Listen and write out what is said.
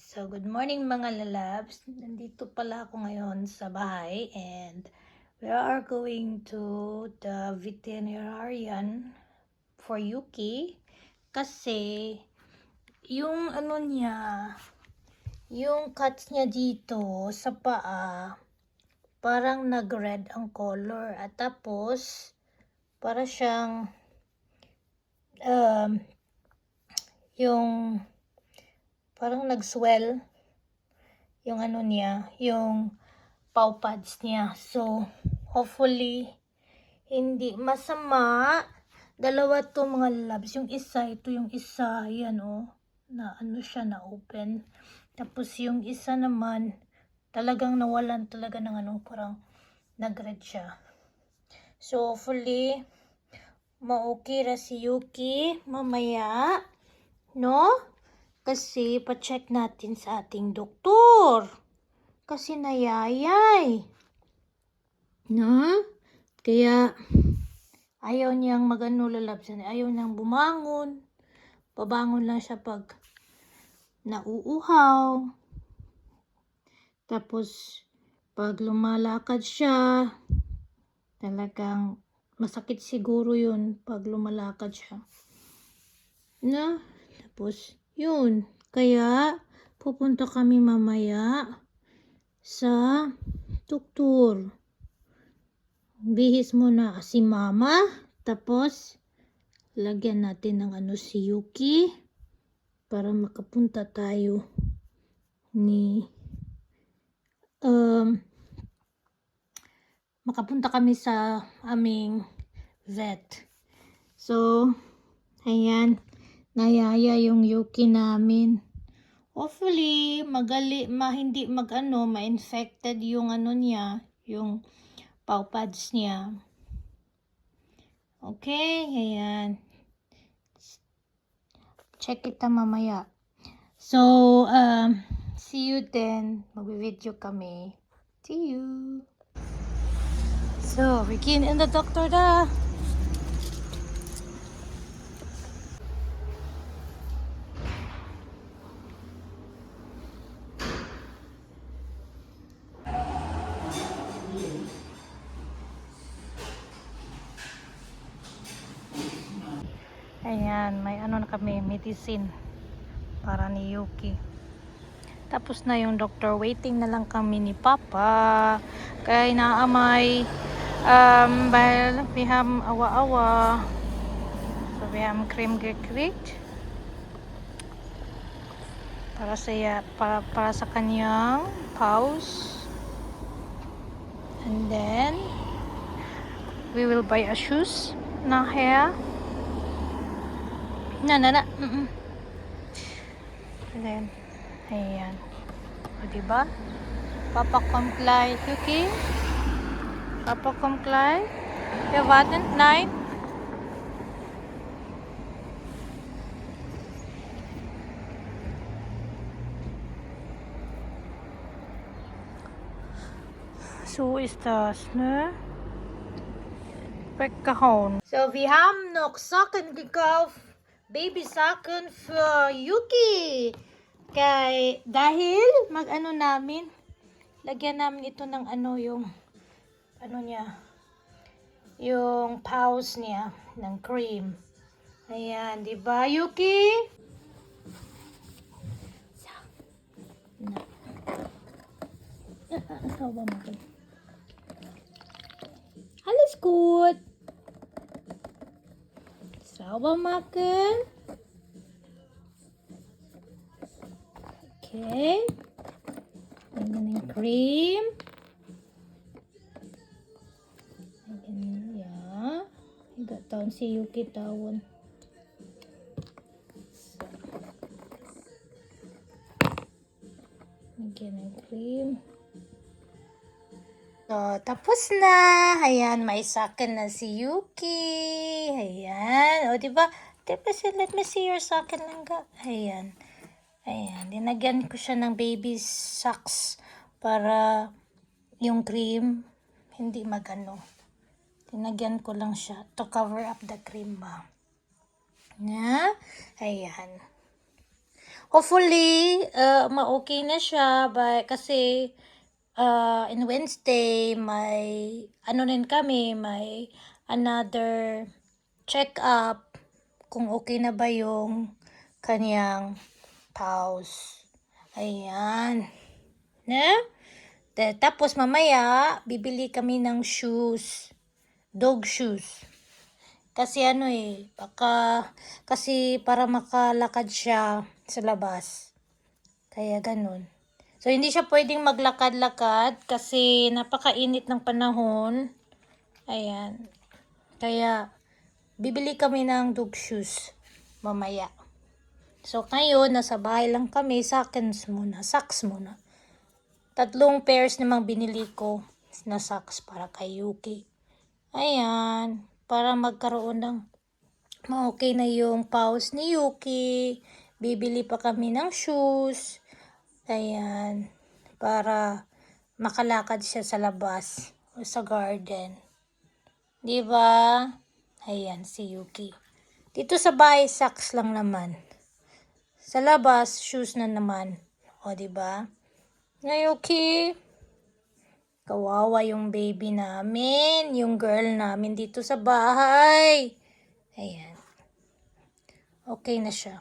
So, good morning mga lalabs. Nandito pala ako ngayon sa bahay and we are going to the veterinarian for Yuki kasi yung yung cuts niya dito sa paa parang nag-red ang color at tapos para siyang yung parang nag-swell yung yung paw pads niya. So, hopefully, hindi masama. Dalawa to mga labs. Yung isa, ito yung isa, yan na siya na open. Tapos yung isa naman, talagang nawalan talaga ng parang nag-red siya. So, hopefully, ma-okay ra si Yuki mamaya, no? Kasi, pa-check natin sa ating doktor. Kasi nayayay. No? Kaya, ayaw niyang lalabsan. Ayaw niyang bumangon. Babangon lang siya pag nauuhaw. Tapos, pag lumalakad siya, talagang masakit siguro yun pag lumalakad siya. No? Tapos, yun. Kaya, pupunta kami mamaya sa doktor. Bihis muna si mama. Tapos, lagyan natin ng si Yuki para makapunta tayo makapunta kami sa aming vet. So, ayan. Nayaya yung Yuki namin. Hopefully, hindi ma-infected yung niya, yung paw pads niya. Okay, ayan. Check kita mamaya. So, see you then. Mag-video kami. See you. So, Ricky and the doctor da. Ayan, may na kami, medicine para ni Yuki. Tapos na yung doctor, waiting na lang kami ni Papa. Kaya inaamay, well, we have awa-awa. So we have cream grit para sa kanyang paws. And then, we will buy a shoes na hair. And then, ayan. O, diba? Papa comply. Yuki? Papa comply? You warten? Nein? So ist das, ne? Weggehauen. So, wir haben noch Socken gekauft. Babysocken für Yuki. Dahil namin, lagyan namin ito ng yung niya, yung paws niya ng cream. Ayan, di ba Yuki? So, sauber machen. Alles gut. Sauber machen. Okay. Lagyan ng cream. Lagyan niya. Higa taon si Yuki taon. Lagyan ng cream. So, tapos na. Ayan, may socken na si Yuki. Ayan. O, diba? Let me see your socken lang ka. Ayan. Ayan. Dinagyan ko siya ng baby socks para yung cream hindi Dinagyan ko lang siya to cover up the cream ba. Na? Ayan. hopefully, ma-okay na siya. Kasi, in Wednesday, ano rin kami, may another check-up kung okay na ba yung kanyang pause. Ayan. Na? Tapos mamaya, bibili kami ng shoes. Dog shoes. Kasi kasi para makalakad siya sa labas. Kaya ganun. So, hindi siya pwedeng maglakad-lakad kasi napakainit ng panahon. Ayan. Kaya, bibili kami ng dog shoes mamaya. So, ngayon, nasa bahay lang kami, socks muna. 3 pairs namang binili ko na socks para kay Yuki. Ayan, para magkaroon ng okay na yung pause ni Yuki. Bibili pa kami ng shoes. Ayan, para makalakad siya sa labas o sa garden. Diba? Ayan, si Yuki. Dito sa bahay, socks lang naman. Sa labas, shoes na naman. O, diba? Na Yuki? Kawawa yung baby namin, yung girl namin dito sa bahay. Ayan. Okay na siya.